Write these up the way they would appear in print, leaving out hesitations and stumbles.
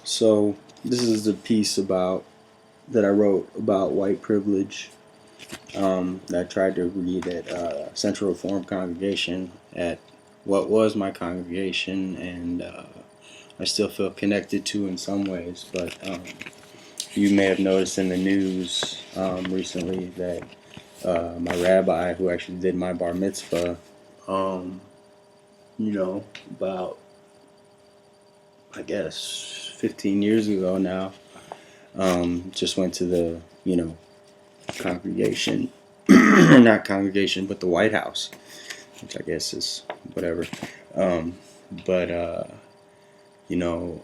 So this is the piece about that I wrote about white privilege. That I tried to read at Central Reformed Congregation at what was my congregation, and I still feel connected to in some ways. But you may have noticed in the news recently that my rabbi, who actually did my bar mitzvah, um, about I guess 15 years ago now, just went to the congregation, not congregation, but the White House, which I guess is whatever. Um, but you know,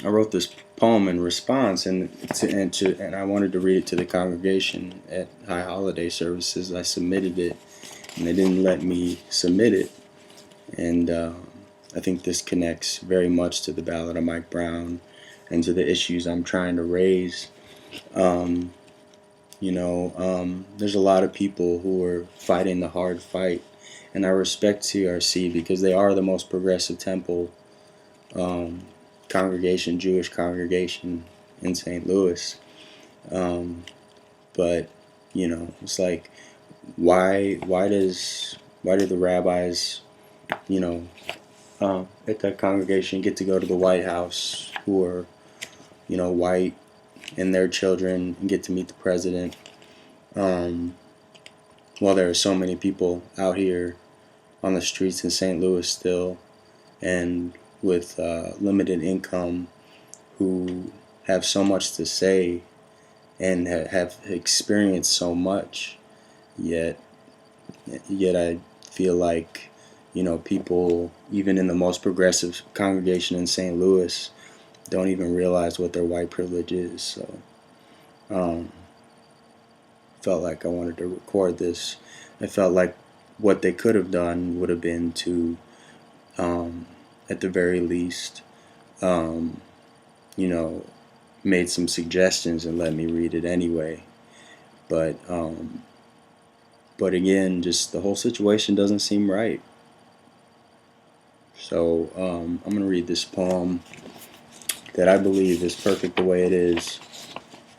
I wrote this poem in response, and I wanted to read it to the congregation at High Holiday services. I submitted it, and they didn't let me submit it, and I think this connects very much to the Ballad of Mike Brown and to the issues I'm trying to raise. Um, there's a lot of people who are fighting the hard fight, and I respect CRC because they are the most progressive temple um, congregation, Jewish congregation in St. Louis. Um, but it's like, why do the rabbis, you know, at that congregation get to go to the White House who are, white, and their children and get to meet the president? Um, while there are so many people out here on the streets in St. Louis still, and with limited income, who have so much to say and have experienced so much, yet I feel like people even in the most progressive congregation in St. Louis don't even realize what their white privilege is. So um, felt like I wanted to record this. I felt like what they could have done would have been to, at the very least, um, you know, made some suggestions and let me read it anyway. But again, just the whole situation doesn't seem right. So I'm going to read this poem that I believe is perfect the way it is,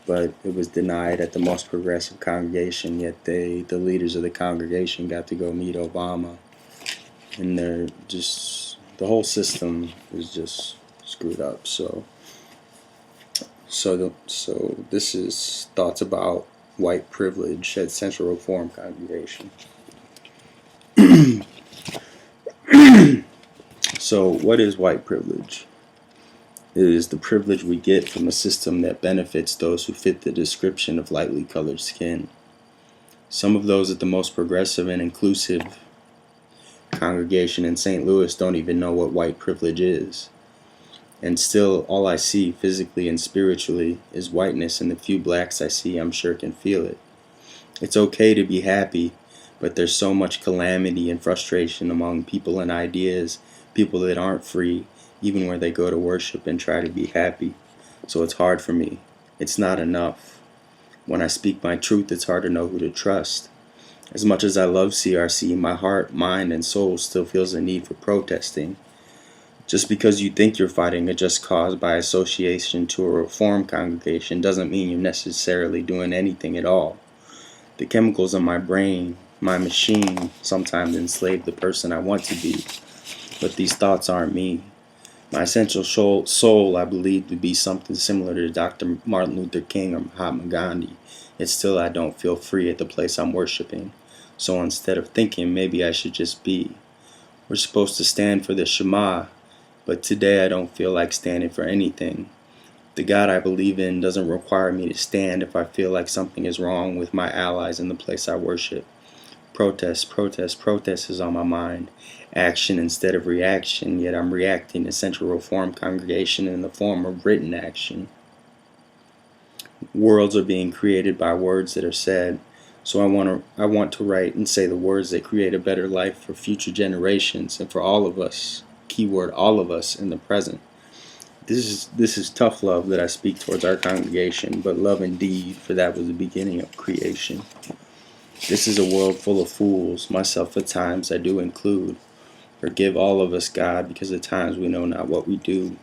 but it was denied at the most progressive congregation, yet the leaders of the congregation got to go meet Obama. And the whole system is just screwed up. So this is thoughts about white privilege at Central Reform Congregation. So what is white privilege? It is the privilege we get from a system that benefits those who fit the description of lightly colored skin. Some of those at the most progressive and inclusive congregation in St. Louis don't even know what white privilege is. And still, all I see physically and spiritually is whiteness, and the few blacks I see, I'm sure, can feel it. It's okay to be happy, but there's so much calamity and frustration among people and ideas, people that aren't free, even where they go to worship and try to be happy. So it's hard for me. It's not enough. When I speak my truth, it's hard to know who to trust. As much as I love CRC, my heart, mind, and soul still feels a need for protesting. Just because you think you're fighting a just cause by association to a reform congregation doesn't mean you're necessarily doing anything at all. The chemicals in my brain, my machine, sometimes enslave the person I want to be. But these thoughts aren't me. My essential soul, I believe, to be something similar to Dr. Martin Luther King or Mahatma Gandhi. Yet still I don't feel free at the place I'm worshiping. So instead of thinking, maybe I should just be. We're supposed to stand for the Shema, but today I don't feel like standing for anything. The God I believe in doesn't require me to stand if I feel like something is wrong with my allies in the place I worship. Protest, protest, protest is on my mind. Action instead of reaction, yet I'm reacting to Central Reform Congregation in the form of written action. Worlds are being created by words that are said, so I want to write and say the words that create a better life for future generations and for all of us. Keyword all of us in the present. This is tough love that I speak towards our congregation, but love indeed, for that was the beginning of creation. This is a world full of fools, myself at times I do include. Forgive all of us, God, because at times we know not what we do.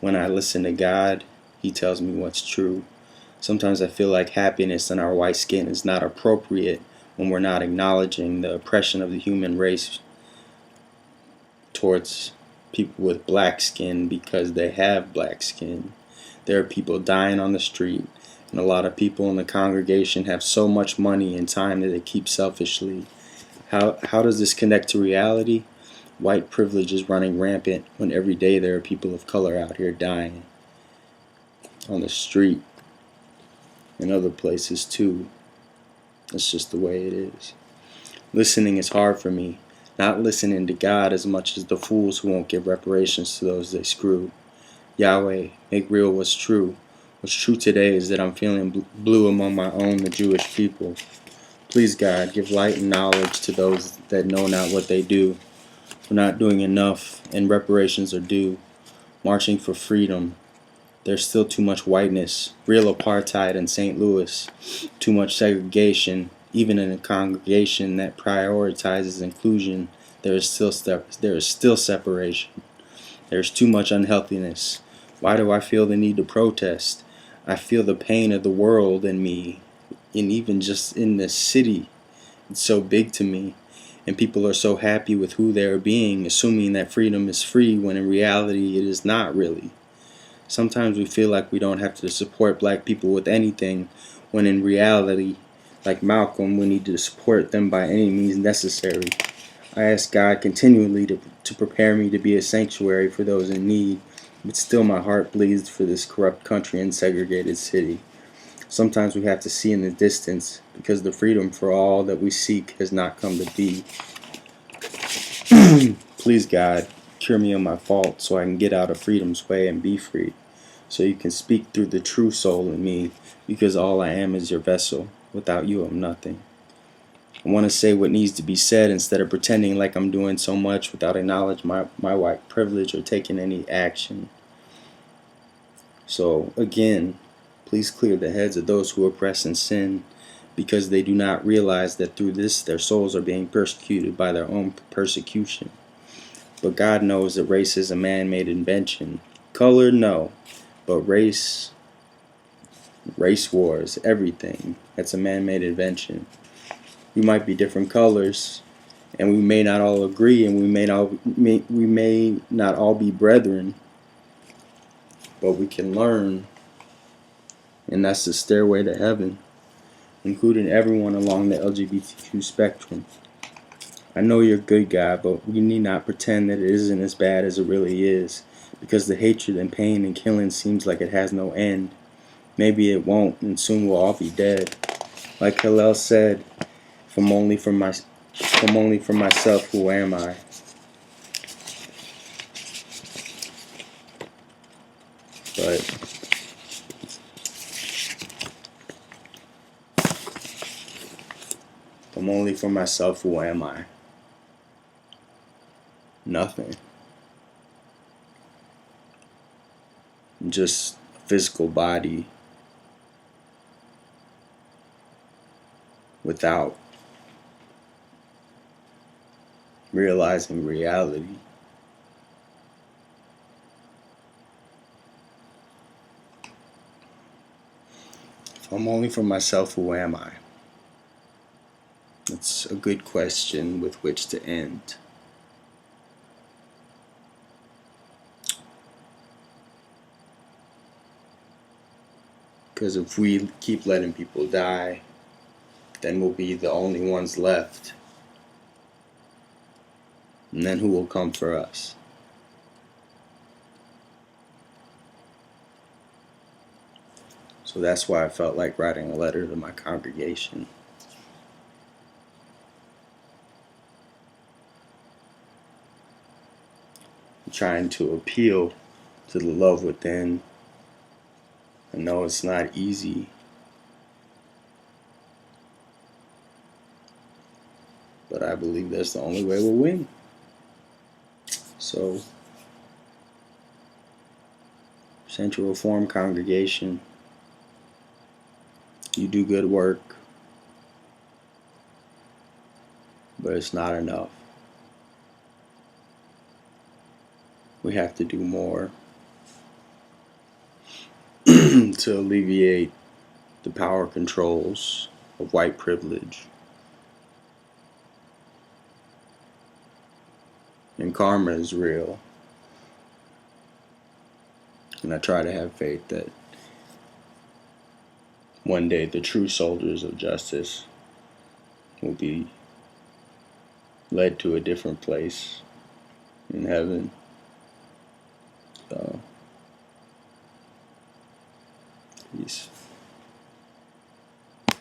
When I listen to God, He tells me what's true. Sometimes I feel like happiness in our white skin is not appropriate when we're not acknowledging the oppression of the human race towards people with black skin because they have black skin. There are people dying on the street, and a lot of people in the congregation have so much money and time that they keep selfishly. How does this connect to reality? White privilege is running rampant when every day there are people of color out here dying on the street and other places too. That's just the way it is. Listening is hard for me. Not listening to God as much as the fools who won't give reparations to those they screw. Yahweh, make real what's true. What's true today is that I'm feeling blue among my own, the Jewish people. Please, God, give light and knowledge to those that know not what they do. We're not doing enough, and reparations are due. Marching for freedom. There's still too much whiteness, real apartheid in St. Louis, too much segregation, even in a congregation that prioritizes inclusion. There is still separation. There's too much unhealthiness. Why do I feel the need to protest? I feel the pain of the world in me, and even just in this city. It's so big to me, and people are so happy with who they are being, assuming that freedom is free when in reality it is not really. Sometimes we feel like we don't have to support black people with anything, when in reality, like Malcolm, we need to support them by any means necessary. I ask God continually to prepare me to be a sanctuary for those in need, but still my heart bleeds for this corrupt country and segregated city. Sometimes we have to see in the distance, because the freedom for all that we seek has not come to be. Please, God, cure me of my fault so I can get out of freedom's way and be free. So you can speak through the true soul in me, because all I am is your vessel. Without you, I'm nothing. I want to say what needs to be said instead of pretending like I'm doing so much without acknowledging my white privilege or taking any action. So, again, please clear the heads of those who oppress and sin, because they do not realize that through this their souls are being persecuted by their own persecution. But God knows that race is a man-made invention. Color, no. But race wars, everything. That's a man-made invention. We might be different colors, and we may not all agree, and we may not all be brethren, but we can learn, and that's the stairway to heaven, including everyone along the LGBTQ spectrum. I know you're good, God, but we need not pretend that it isn't as bad as it really is, because the hatred and pain and killing seems like it has no end. Maybe it won't, and soon we'll all be dead. Like Hillel said, if I'm only for myself, who am I? But if I'm only for myself, who am I? Nothing. I'm just a physical body without realizing reality. If I'm only for myself, who am I? That's a good question with which to end. Because if we keep letting people die, then we'll be the only ones left. And then who will come for us? So that's why I felt like writing a letter to my congregation. I'm trying to appeal to the love within. I know it's not easy, but I believe that's the only way we'll win. So, Central Reform Congregation, you do good work, but it's not enough. We have to do more. to alleviate the power controls of white privilege. And karma is real. And I try to have faith that one day the true soldiers of justice will be led to a different place in heaven. So, peace.